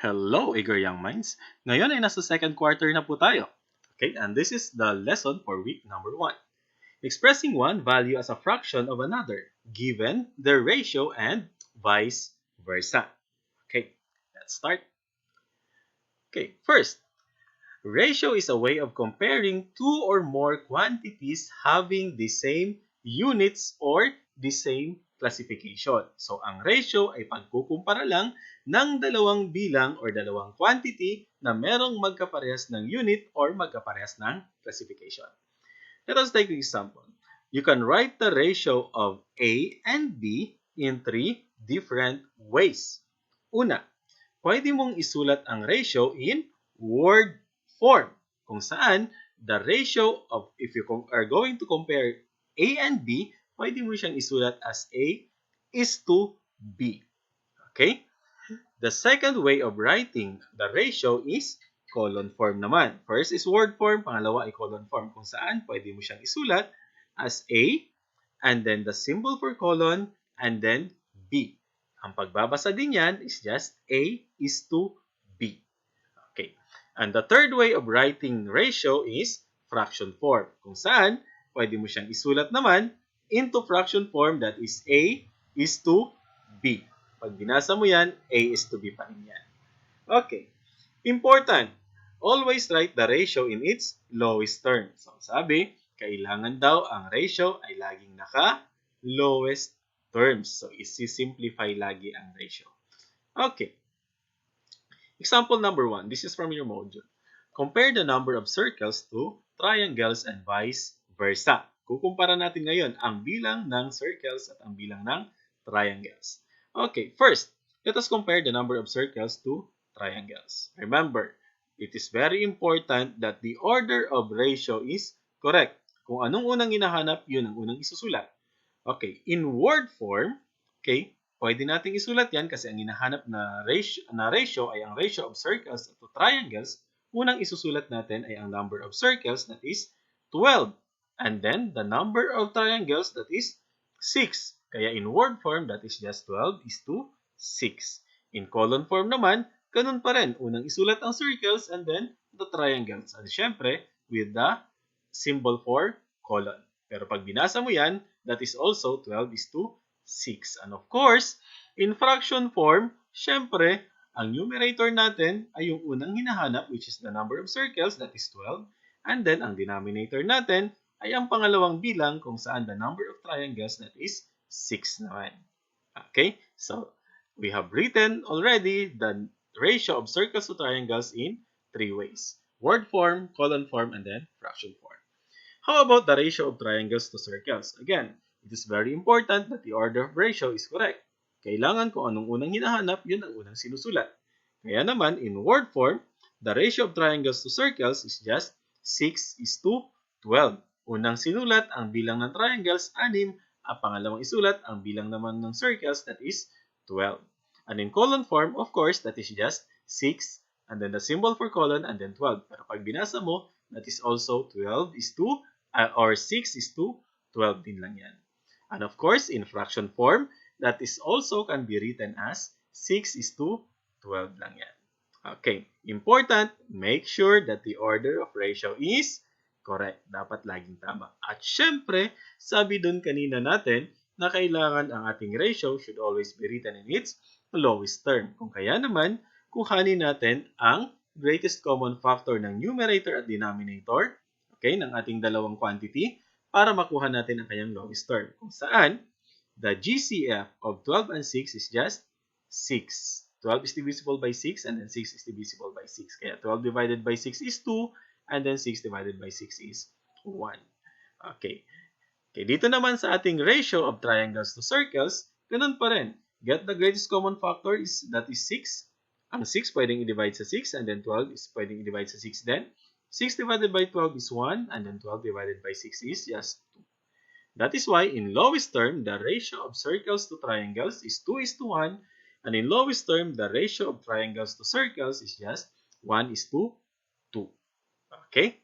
Hello, eager young minds! Ngayon ay nasa second quarter na po tayo. Okay, and this is the lesson for week number 1. Expressing one value as a fraction of another, given their ratio and vice versa. Okay, let's start. Okay, first, ratio is a way of comparing two or more quantities having the same units or the same classification. So, ang ratio ay pagkukumpara lang ng dalawang bilang or dalawang quantity na merong magkaparehas ng unit or magkaparehas ng classification. Let us take an example. You can write the ratio of A and B in 3 different ways. Una, pwede mong isulat ang ratio in word form, kung saan the ratio of, if you are going to compare A and B, pwede mo siyang isulat as A is to B. Okay? The second way of writing the ratio is colon form naman. First is word form, pangalawa ay colon form, kung saan pwede mo siyang isulat as A, and then the symbol for colon, and then B. Ang pagbabasa din yan is just A is to B. Okay. And the third way of writing ratio is fraction form, kung saan pwede mo siyang isulat naman into fraction form, that is A is to B. Pag binasa mo yan, A is to B pa rin yan. Okay. Important. Always write the ratio in its lowest term. So, sabi, kailangan daw ang ratio ay laging naka-lowest terms. So, isi-simplify lagi ang ratio. Okay. Example number 1. This is from your module. Compare the number of circles to triangles and vice versa. Kukumpara natin ngayon ang bilang ng circles at ang bilang ng triangles. Okay, first, let us compare the number of circles to triangles. Remember, it is very important that the order of ratio is correct. Kung anong unang hinahanap, yun ang unang isusulat. Okay, in word form, okay, pwede nating isulat yan kasi ang hinahanap na ratio ay ang ratio of circles to triangles. Unang isusulat natin ay ang number of circles, that is 12. And then, the number of triangles, that is 6. Kaya in word form, that is just 12 is to 6. In colon form naman, ganun pa rin. Unang isulat ang circles and then the triangles. And syempre, with the symbol for colon. Pero pag binasa mo yan, that is also 12 is to 6. And of course, in fraction form, syempre, ang numerator natin ay yung unang hinahanap, which is the number of circles, that is 12. And then, ang denominator natin ay ang pangalawang bilang kung saan the number of triangles, that is 6 naman. Okay? So, we have written already the ratio of circles to triangles in 3 ways. Word form, colon form, and then fraction form. How about the ratio of triangles to circles? Again, it is very important that the order of ratio is correct. Kailangan kung anong unang hinahanap, yun ang unang sinusulat. Kaya naman, in word form, the ratio of triangles to circles is just 6 is to 12. Unang sinulat ang bilang ng triangles, 6. Ang pangalawang isulat ang bilang naman ng circles, that is 12. And in colon form, of course, that is just 6, and then the symbol for colon, and then 12. Pero pag binasa mo, that is also 12 is to, or 6 is to 12 din lang yan. And of course, in fraction form, that is also can be written as 6 is to 12 lang yan. Okay, important, make sure that the order of ratio is correct. Dapat laging tama. At syempre, sabi dun kanina natin na kailangan ang ating ratio should always be written in its lowest term. Kung kaya naman, kuhanin natin ang greatest common factor ng numerator at denominator, okay, ng ating dalawang quantity para makuha natin ang kanyang lowest term. Kung saan, the GCF of 12 and 6 is just 6. 12 is divisible by 6 and then 6 is divisible by 6. Kaya 12 divided by 6 is 2 and then 6 divided by 6 is 1. Okay. Okay, dito naman sa ating ratio of triangles to circles, ganun pa rin. Get the greatest common factor is that is 6. Ang 6 pwedeng i-divide sa 6 and then 12 is pwedeng i-divide sa 6 din. 6 divided by 12 is 1 and then 12 divided by 6 is just 2. That is why in lowest term, the ratio of circles to triangles is 2 is to 1. And in lowest term, the ratio of triangles to circles is just 1 is to 2. Okay?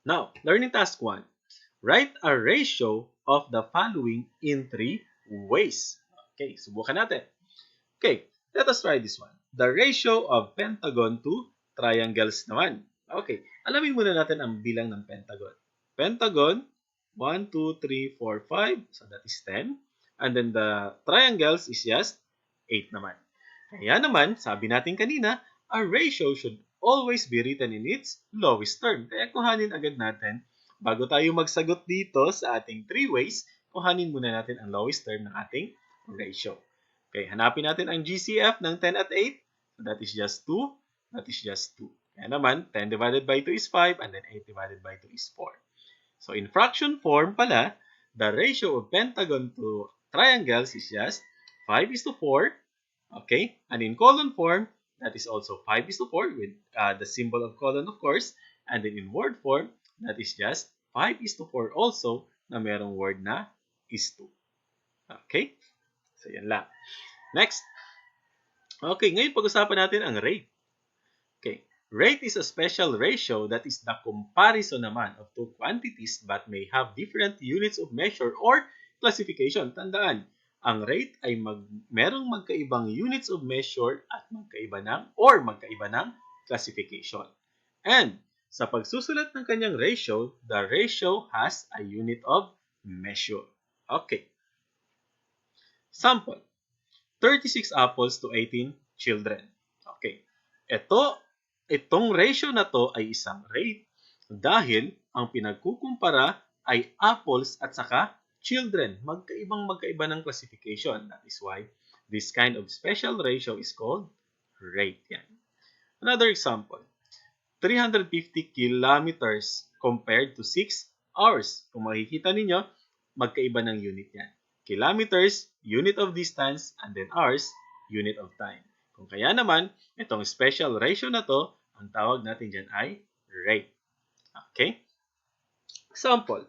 Now, learning task 1. Write a ratio of the following in 3 ways. Okay, subukan natin. Okay, let us try this one. the ratio of pentagon to triangles naman. Okay, alamin muna natin ang bilang ng pentagon. Pentagon, 1, 2, 3, 4, 5. So that is 10. And then the triangles is just 8 naman. Kaya naman, sabi natin kanina, a ratio should always be written in its lowest term. Kaya kuhanin agad natin, bago tayo magsagot dito sa ating 3 ways, kuhanin muna natin ang lowest term ng ating ratio. Okay, hanapin natin ang GCF ng 10 at 8. So that is just 2. That is just 2. Kaya naman, 10 divided by 2 is 5, and then 8 divided by 2 is 4. So in fraction form pala, the ratio of pentagon to triangles is just 5 is to 4. Okay, and in column form, that is also 5 is to 4 with the symbol of colon, of course. And then in word form, that is just 5 is to 4 also na merong word na is to. Okay, so yan lang. Next. Okay, ngayon pag-usapan natin ang rate. Okay, rate is a special ratio that is the comparison naman of two quantities but may have different units of measure or classification. Tandaan, ang rate ay merong magkaibang units of measure at magkaiba ng classification. And sa pagsusulat ng kanyang ratio, the ratio has a unit of measure. Okay. Sample. 36 apples to 18 children. Okay. Itong ratio na to ay isang rate dahil ang pinagkukumpara ay apples at saka children. Magkaiba ng classification. That is why this kind of special ratio is called rate. Yan. Another example. 350 kilometers compared to 6 hours. Kung makikita ninyo, magkaiba ng unit yan. Kilometers, unit of distance, and then hours, unit of time. Kung kaya naman, itong special ratio na to, ang tawag natin dyan ay rate. Okay? Example.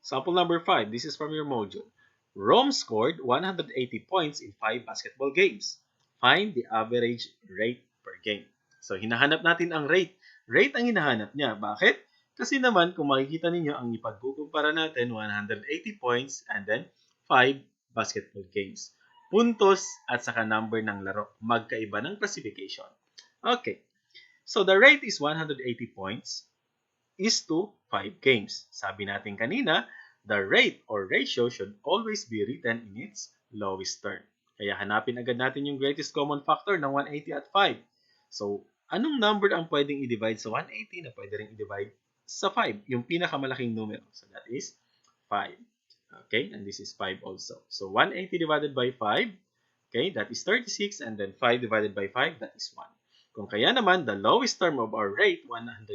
Sample number 5. This is from your module. Rome scored 180 points in 5 basketball games. Find the average rate per game. So, hinahanap natin ang rate. Rate ang hinahanap niya. Bakit? Kasi naman, kung makikita ninyo, ang ipagkukumpara natin, 180 points and then 5 basketball games. Puntos at saka number ng laro. Magkaiba ng classification. Okay. So, the rate is 180 points is to 5 games. Sabi natin kanina, the rate or ratio should always be written in its lowest term. Kaya hanapin agad natin yung greatest common factor ng 180 at 5. So, anong number ang pwedeng i-divide sa 180 na pwede rin i-divide sa 5? Yung pinakamalaking numero. So, that is 5. Okay, and this is 5 also. So, 180 divided by 5, okay, that is 36, and then 5 divided by 5, that is 1. Kung kaya naman, the lowest term of our rate, 180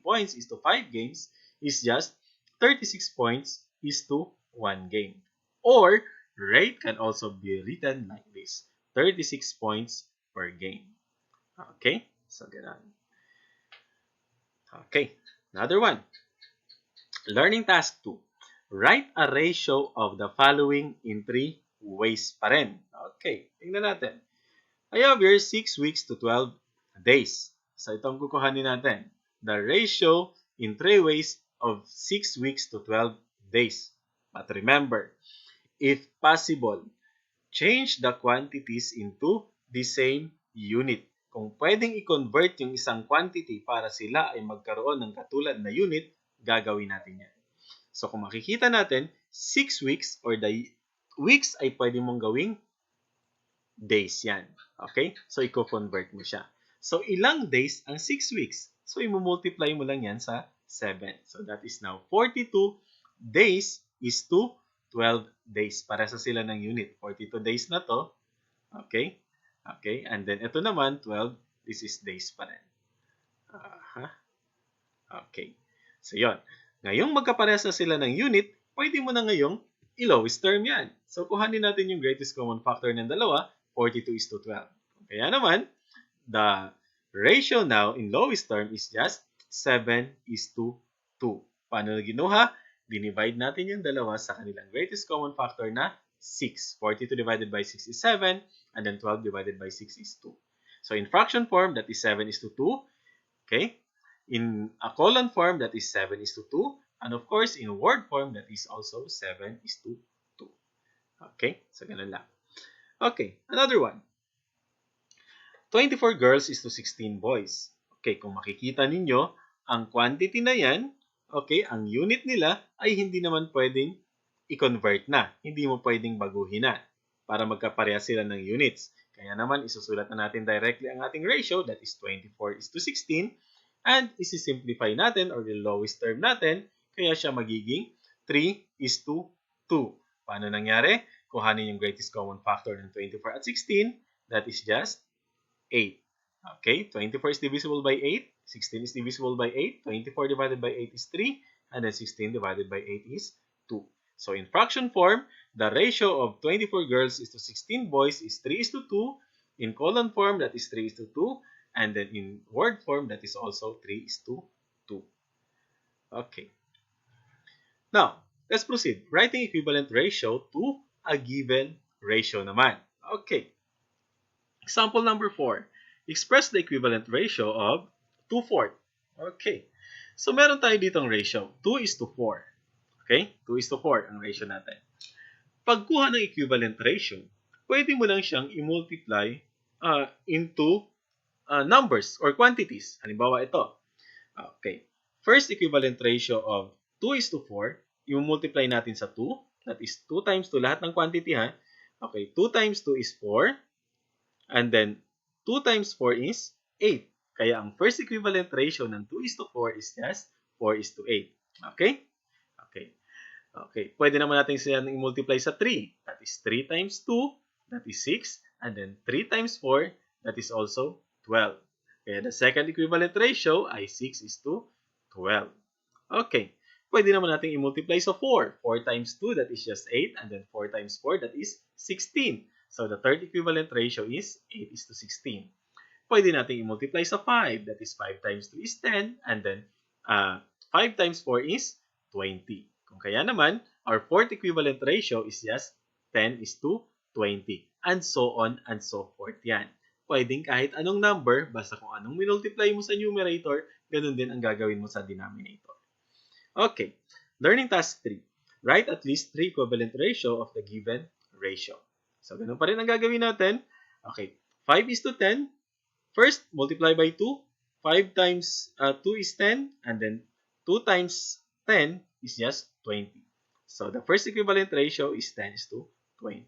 points is to 5 games, is just 36 points is to 1 game. Or, rate can also be written like this, 36 points per game. Okay, so ganun. Okay, another one. Learning task 2. Write a ratio of the following in 3 ways pa rin. Okay, tingnan natin. I have here 6 weeks to 12 days. So, itong kukuhanin natin. The ratio in 3 ways of 6 weeks to 12 days. But remember, if possible, change the quantities into the same unit. Kung pwedeng i-convert yung isang quantity para sila ay magkaroon ng katulad na unit, gagawin natin yan. So, kung makikita natin, 6 weeks or the weeks ay pwede mong gawing days yan. Okay? So, i-convert mo siya. So, ilang days ang 6 weeks? So, i-multiply mo lang yan sa 7. So, that is now 42 days is to 12 days. Para sa sila ng unit. 42 days na to. Okay? Okay? And then, ito naman, 12. This is days pa rin. Okay. So, yon. Ngayong magkaparehas na sila ng unit, pwede mo na ngayong i-lowest term yan. So, kuhanin natin yung greatest common factor ng dalawa, 42 is to 12. Kaya naman, the ratio now in lowest term is just 7 is to 2. Paano na ginuha? Dinivide natin yung dalawa sa kanilang greatest common factor na 6. 42 divided by 6 is 7, and then 12 divided by 6 is 2. So, in fraction form, that is 7 is to 2. Okay? In a column form, that is 7 is to 2. And of course, in word form, that is also 7 is to 2. Okay? So, ganun lang. Okay, another one. 24 girls is to 16 boys. Okay, kung makikita ninyo, ang quantity na yan, okay, ang unit nila ay hindi naman pwedeng i-convert na. Hindi mo pwedeng baguhin na para magkapareha sila ng units. Kaya naman, isusulat na natin directly ang ating ratio, that is 24 is to 16, and isi-simplify natin, or the lowest term natin, kaya siya magiging 3 is to 2. Paano nangyari? Kuhanin yung greatest common factor ng 24 at 16, that is just 8. Okay, 24 is divisible by 8, 16 is divisible by 8, 24 divided by 8 is 3, and then 16 divided by 8 is 2. So in fraction form, the ratio of 24 girls is to 16 boys is 3 is to 2. In column form, that is 3 is to 2. And then in word form, that is also 3 is to 2. Okay. Now, let's proceed. Writing equivalent ratio to a given ratio naman. Okay. Example number 4. Express the equivalent ratio of 2/4. Okay. So meron tayo ditong ratio. 2 is to 4. Okay? 2 is to 4 ang ratio natin. Pagkuha ng equivalent ratio, pwede mo lang siyang i-multiply into numbers or quantities. Halimbawa ito. Okay. First equivalent ratio of 2 is to 4, i-multiply natin sa 2. That is 2 times 2, lahat ng quantity ha. Okay, 2 times 2 is 4. And then 2 times 4 is 8. Kaya ang first equivalent ratio ng 2 is to 4 is just 4 is to 8. Okay? Okay. Okay, pwede naman natin siya i-multiply sa 3. That is 3 times 2, that is 6. And then 3 times 4, that is also 12. Kaya the second equivalent ratio ay 6 is to 12. Okay, pwede naman natin i-multiply sa 4. 4 times 2, that is just 8. And then 4 times 4, that is 16. So the third equivalent ratio is 8 is to 16. Pwede natin i-multiply sa 5. That is 5 times 2 is 10. And then 5 times 4 is 20. Kung kaya naman, our fourth equivalent ratio is just 10 is to 20. And so on and so forth yan. Pwedeng kahit anong number, basta kung anong minultiply mo sa numerator, ganun din ang gagawin mo sa denominator. Okay, learning task 3. Write at least 3 equivalent ratio of the given ratio. So, ganun pa rin ang gagawin natin. Okay, 5 is to 10. First, multiply by 2. 5 times 2 is 10. And then 2 times 10 is just 20. So, the first equivalent ratio is 10 is to 20.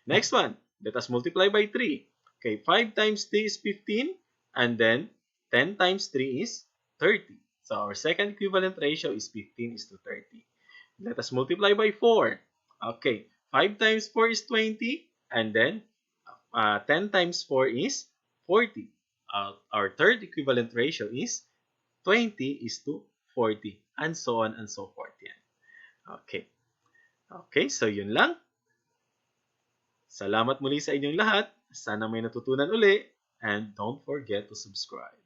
Next one, let us multiply by 3. Okay, 5 times 3 is 15. And then 10 times 3 is 30. So, our second equivalent ratio is 15 is to 30. Let us multiply by 4. Okay, 5 times 4 is 20. And then 10 times 4 is 40. Our third equivalent ratio is 20 is to 40. And so on and so forth yan. Okay. Okay, so yun lang. Salamat muli sa inyong lahat. Sana may natutunan uli. And don't forget to subscribe.